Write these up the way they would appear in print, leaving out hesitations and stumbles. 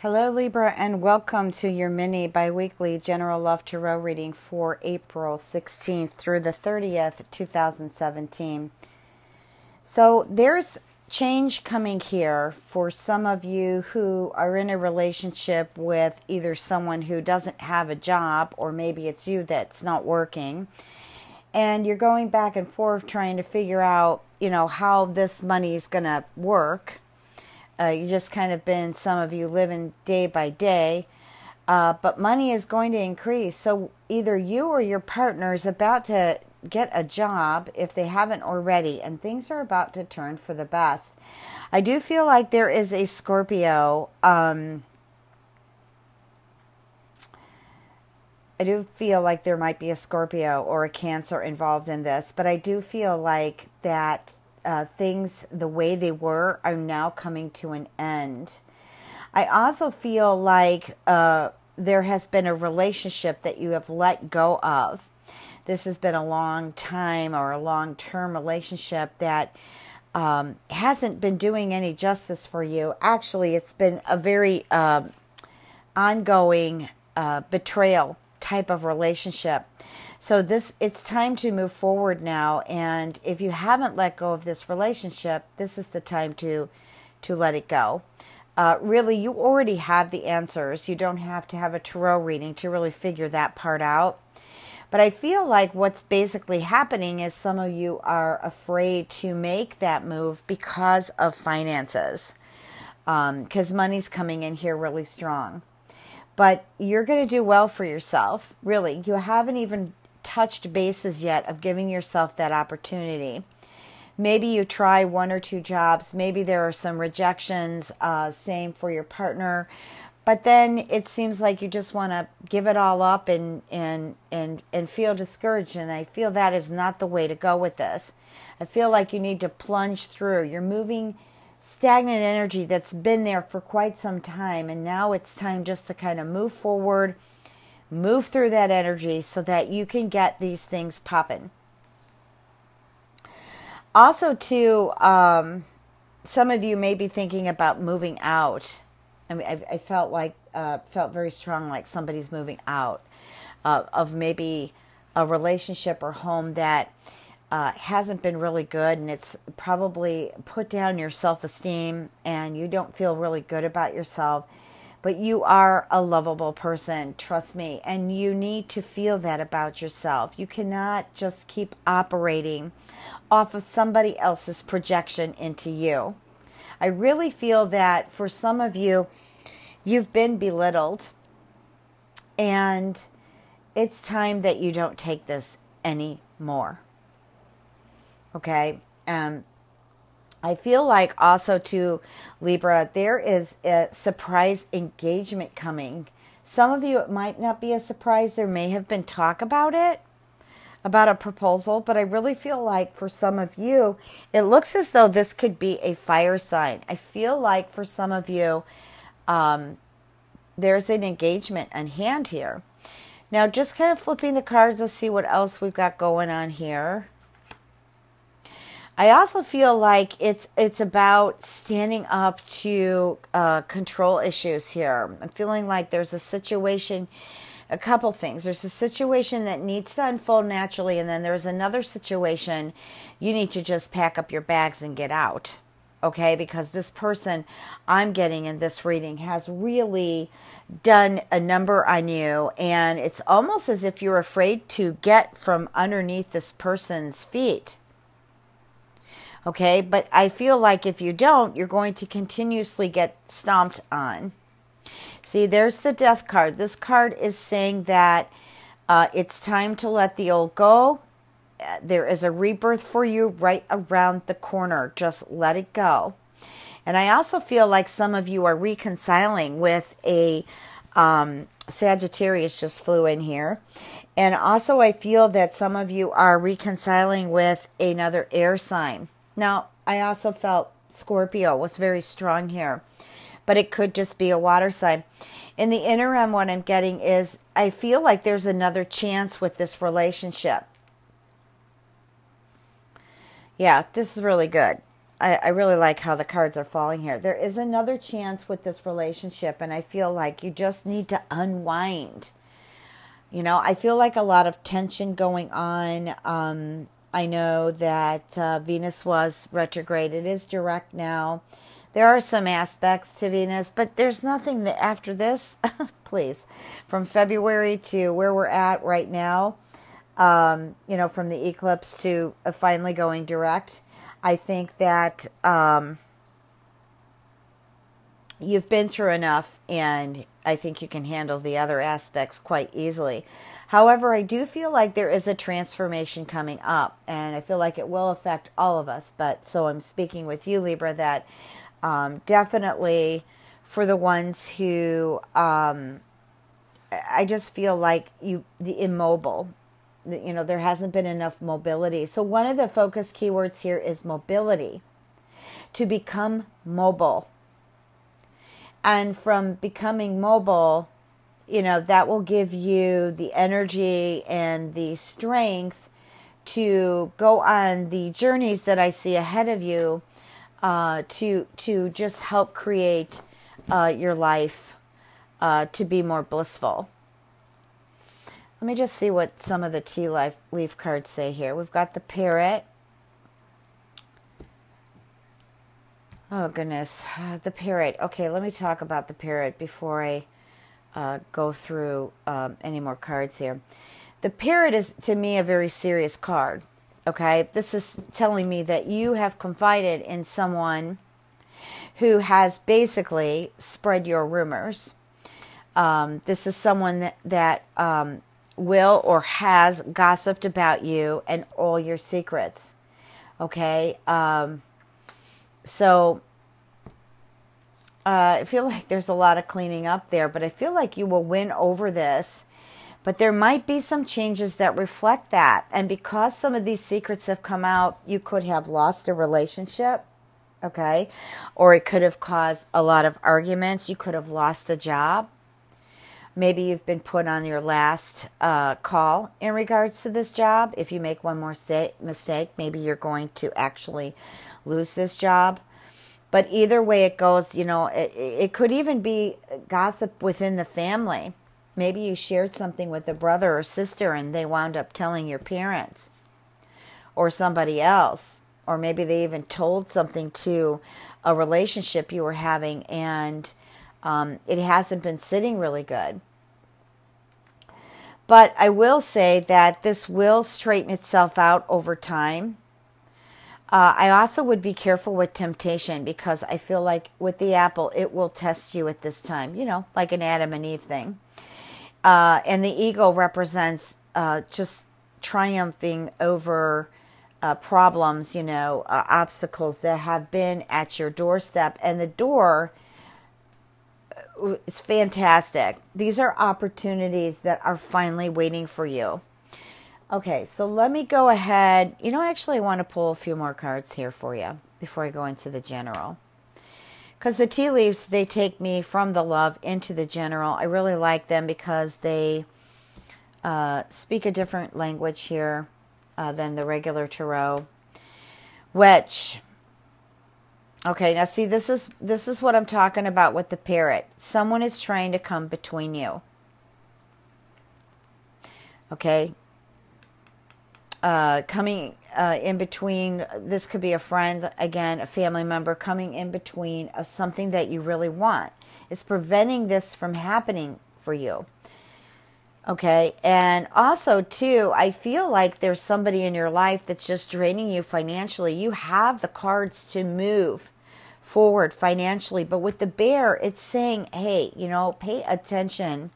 Hello Libra, and welcome to your mini bi-weekly general love tarot reading for April 16th through the 30th, 2017. So there's change coming here for some of you who are in a relationship with either someone who doesn't have a job, or maybe it's you that's not working, and you're going back and forth trying to figure out, how this money is going to work. You just kind of been, some of you, living day by day, but money is going to increase. So either you or your partner is about to get a job if they haven't already, and things are about to turn for the best. I do feel like there is a Scorpio. I do feel like there might be a Scorpio or a Cancer involved in this, but I do feel like that things, the way they were, are now coming to an end. I also feel like there has been a relationship that you have let go of. This has been a long time or a long-term relationship that hasn't been doing any justice for you. Actually, it's been a very ongoing betrayal type of relationship. So it's time to move forward now, and if you haven't let go of this relationship, this is the time to let it go. Really, you already have the answers. You don't have to have a tarot reading to really figure that part out. But I feel like what's basically happening is some of you are afraid to make that move because of finances, because money's coming in here really strong. But you're going to do well for yourself. Really, you haven't even touched bases yet of giving yourself that opportunity. Maybe you try one or two jobs. Maybe there are some rejections, same for your partner. But then it seems like you just want to give it all up and feel discouraged. And I feel that is not the way to go with this. I feel like you need to plunge through. You're moving stagnant energy that's been there for quite some time. And now it's time just to kind of move forward, move through that energy so that you can get these things popping. Also, too, some of you may be thinking about moving out. I mean, I felt very strong, like somebody's moving out of maybe a relationship or home that hasn't been really good, and it's probably put down your self-esteem, and you don't feel really good about yourself. But you are a lovable person, trust me, and you need to feel that about yourself. You cannot just keep operating off of somebody else's projection into you. I really feel that for some of you, you've been belittled, and it's time that you don't take this anymore. Okay? I feel like also to Libra, there is a surprise engagement coming. Some of you, it might not be a surprise. There may have been talk about it, about a proposal, but I really feel like for some of you, it looks as though this could be a fire sign. I feel like for some of you, there's an engagement on hand here. Now, just kind of flipping the cards, let's see what else we've got going on here. I also feel like it's about standing up to control issues here. I'm feeling like there's a situation, a couple things. There's a situation that needs to unfold naturally, and then there's another situation you need to just pack up your bags and get out, okay? Because this person I'm getting in this reading has really done a number on you, and it's almost as if you're afraid to get from underneath this person's feet. Okay, but I feel like if you don't, you're going to continuously get stomped on. See, there's the Death card. This card is saying that it's time to let the old go. There is a rebirth for you right around the corner. Just let it go. And I also feel like some of you are reconciling with a Sagittarius just flew in here. And also I feel that some of you are reconciling with another air sign. Now, I also felt Scorpio was very strong here, but it could just be a water sign. In the interim, what I'm getting is I feel like there's another chance with this relationship. Yeah, this is really good. I really like how the cards are falling here. There is another chance with this relationship, and I feel like you just need to unwind. You know, I feel like a lot of tension going on. I know that Venus was retrograde. It is direct now. There are some aspects to Venus, but there's nothing that after this, please, from February to where we're at right now, you know, from the eclipse to finally going direct, I think that you've been through enough, and I think you can handle the other aspects quite easily. However, I do feel like there is a transformation coming up, and I feel like it will affect all of us. But so I'm speaking with you, Libra, that definitely for the ones who I just feel like the immobile, you know, there hasn't been enough mobility. So one of the focus keywords here is mobility, to become mobile. And from becoming mobile, you know, that will give you the energy and the strength to go on the journeys that I see ahead of you, to just help create your life to be more blissful. Let me just see what some of the tea leaf cards say here. We've got the parrot. Oh, goodness. The parrot. Okay, let me talk about the parrot before I go through any more cards here. The parrot is, to me, a very serious card. Okay? This is telling me that you have confided in someone who has basically spread your rumors. This is someone that will or has gossiped about you and all your secrets. Okay? So I feel like there's a lot of cleaning up there, but I feel like you will win over this. But there might be some changes that reflect that. And because some of these secrets have come out, you could have lost a relationship, okay? Or it could have caused a lot of arguments. You could have lost a job. Maybe you've been put on your last call in regards to this job. If you make one more mistake, maybe you're going to actually lose this job. But either way it goes, you know, it could even be gossip within the family. Maybe you shared something with a brother or sister and they wound up telling your parents or somebody else. Or maybe they even told something to a relationship you were having, and it hasn't been sitting really good. But I will say that this will straighten itself out over time. I also would be careful with temptation, because I feel like with the apple, it will test you at this time, you know, like an Adam and Eve thing. And the ego represents just triumphing over problems, you know, obstacles that have been at your doorstep. And the door, it's fantastic. These are opportunities that are finally waiting for you. Okay, so let me go ahead. You know, actually, I want to pull a few more cards here for you before I go into the general. Because the tea leaves, they take me from the love into the general. I really like them because they speak a different language here than the regular tarot. Wedge. Okay, now see, this is what I'm talking about with the parrot. Someone is trying to come between you. Okay. Coming in between, this could be a friend, again, a family member, coming in between of something that you really want. It's preventing this from happening for you. Okay, and also, too, I feel like there's somebody in your life that's just draining you financially. You have the cards to move forward financially, but with the bear, it's saying, hey, you know, pay attention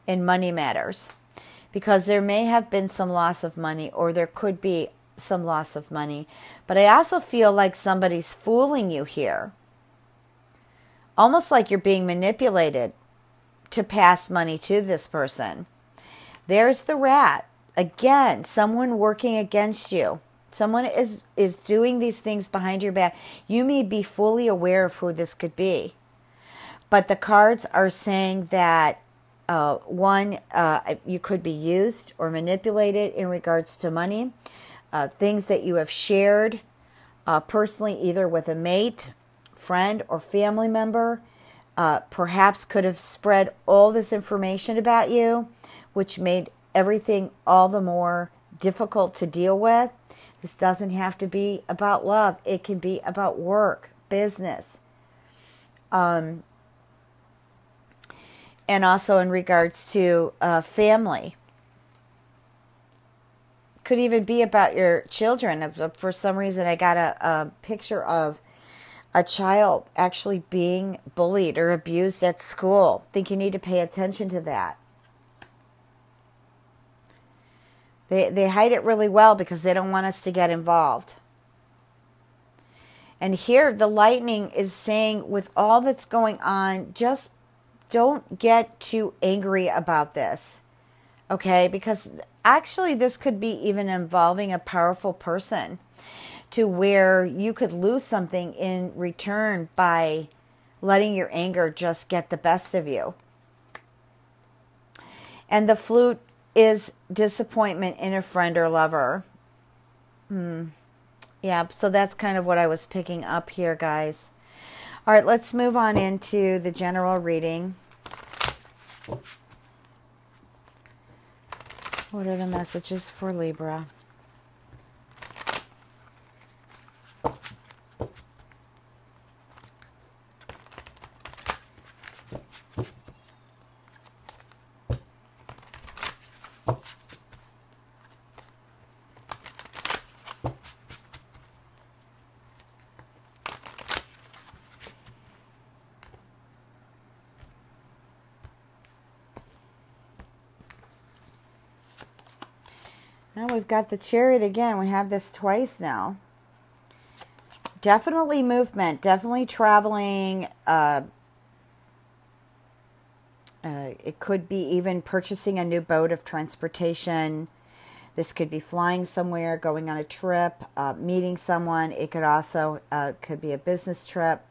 in money matters. Because there may have been some loss of money, or there could be some loss of money. But I also feel like somebody's fooling you here. Almost like you're being manipulated to pass money to this person. There's the rat. Again, someone working against you. Someone is doing these things behind your back. You may be fully aware of who this could be. But the cards are saying that you could be used or manipulated in regards to money, things that you have shared personally, either with a mate, friend, or family member, perhaps could have spread all this information about you, which made everything all the more difficult to deal with. This doesn't have to be about love. It can be about work, business, and also in regards to family. Could even be about your children. For some reason, I got a picture of a child actually being bullied or abused at school. I think you need to pay attention to that. They hide it really well because they don't want us to get involved. And here the lightning is saying, with all that's going on, just don't get too angry about this. Okay? Because actually this could be even involving a powerful person, to where you could lose something in return by letting your anger just get the best of you. And the flute is disappointment in a friend or lover. Yeah, so that's kind of what I was picking up here, guys. All right, let's move on into the general reading. What are the messages for Libra? Now we've got the Chariot again. We have this twice now. Definitely movement. Definitely traveling. It could be even purchasing a new boat of transportation. This could be flying somewhere, going on a trip, meeting someone. It could also could be a business trip.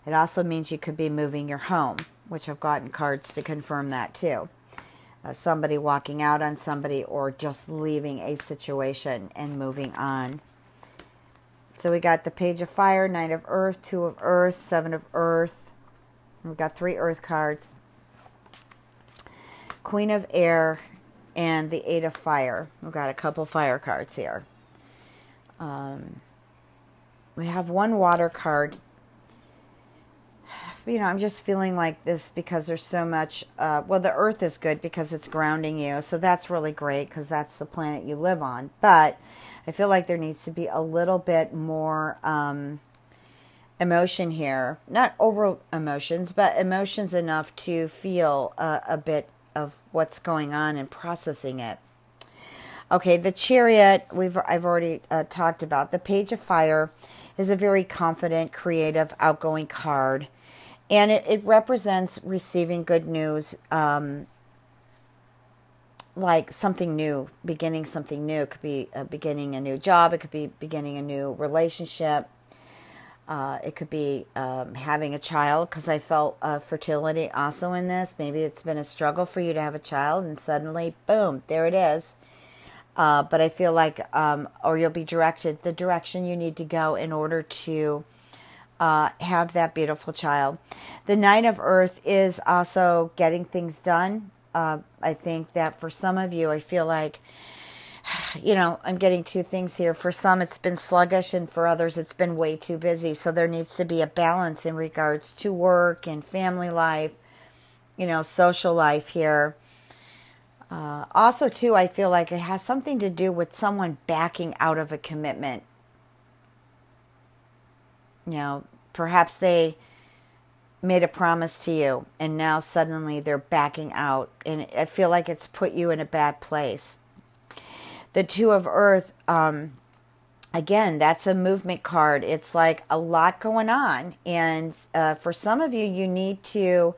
It also means you could be moving your home, which I've gotten cards to confirm that too. Somebody walking out on somebody, or just leaving a situation and moving on. So we got the Page of Fire, Knight of Earth, Two of Earth, Seven of Earth. We've got 3 Earth cards. Queen of Air and the 8 of Fire. We've got a couple fire cards here. We have 1 water card. You know, I'm just feeling like this because there's so much, well, the Earth is good because it's grounding you. So that's really great because that's the planet you live on. But I feel like there needs to be a little bit more emotion here. Not over emotions, but emotions enough to feel a bit of what's going on and processing it. Okay, the Chariot, I've already talked about. The Page of Fire is a very confident, creative, outgoing card. And it represents receiving good news, like something new, beginning something new. It could be beginning a new job. It could be beginning a new relationship. It could be having a child, because I felt fertility also in this. Maybe it's been a struggle for you to have a child, and suddenly, boom, there it is. But I feel like, or you'll be directed the direction you need to go in order to have that beautiful child. The Knight of Earth is also getting things done. I think that for some of you, I feel like, you know, I'm getting 2 things here. For some, it's been sluggish, and for others, it's been way too busy. So there needs to be a balance in regards to work and family life, you know, social life here. Also, too, I feel like it has something to do with someone backing out of a commitment. You know, perhaps they made a promise to you, and now suddenly they're backing out, and I feel like it's put you in a bad place. The Two of Earth, again, that's a movement card. It's like a lot going on, and for some of you, you need to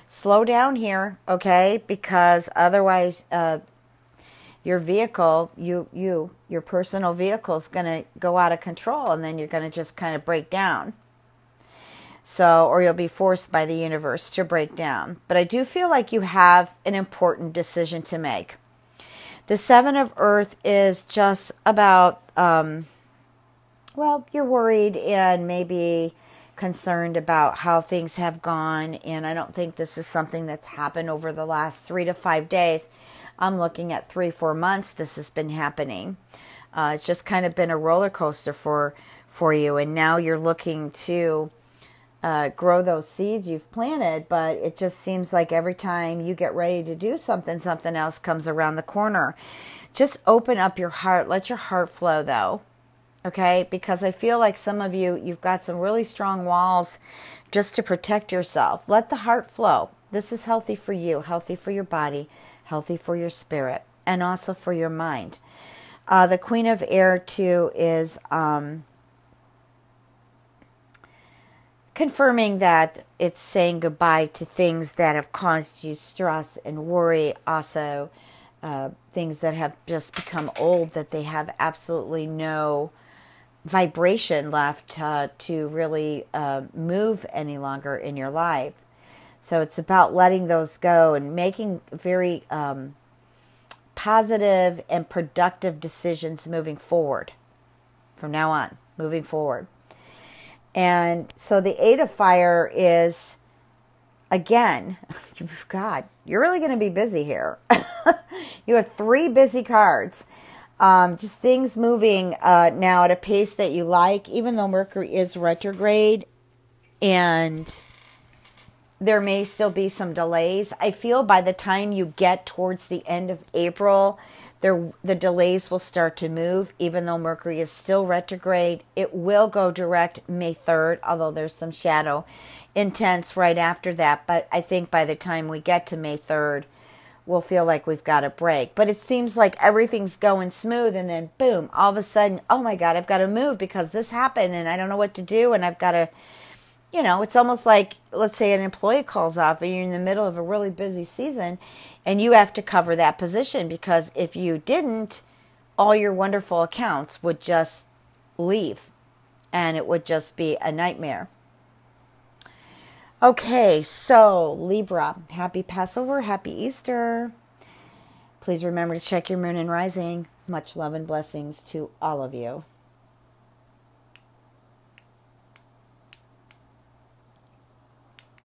slow down here, okay? Because otherwise, your vehicle, your personal vehicle is going to go out of control, and then you're going to just kind of break down. So, or you'll be forced by the universe to break down. But I do feel like you have an important decision to make. The Seven of Earth is just about, well, well, you're worried and maybe concerned about how things have gone. And I don't think this is something that's happened over the last 3 to 5 days. I'm looking at 3, 4 months. This has been happening. It's just kind of been a roller coaster for you. And now you're looking to grow those seeds you've planted. But it just seems like every time you get ready to do something, something else comes around the corner. Just open up your heart. Let your heart flow, though. Okay, because I feel like some of you, you've got some really strong walls just to protect yourself. Let the heart flow. This is healthy for you, healthy for your body, healthy for your spirit, and also for your mind. The Queen of Air, too, is confirming that it's saying goodbye to things that have caused you stress and worry. Also, things that have just become old, that they have absolutely no vibration left to really move any longer in your life. So it's about letting those go and making very positive and productive decisions moving forward. From now on, moving forward. And so the Eight of Fire is, again, God, you're really going to be busy here. You have 3 busy cards. Just things moving now at a pace that you like, even though Mercury is retrograde and there may still be some delays. I feel by the time you get towards the end of April, the delays will start to move, even though Mercury is still retrograde. It will go direct May 3rd, although there's some shadow intense right after that. But I think by the time we get to May 3rd, we'll feel like we've got a break. But it seems like everything's going smooth, and then boom, all of a sudden, oh my God, I've got to move because this happened and I don't know what to do, and I've got to, it's almost like, let's say an employee calls off and you're in the middle of a really busy season and you have to cover that position, because if you didn't, all your wonderful accounts would just leave and it would just be a nightmare. Okay, so Libra, happy Passover, happy Easter. Please remember to check your moon and rising. Much love and blessings to all of you.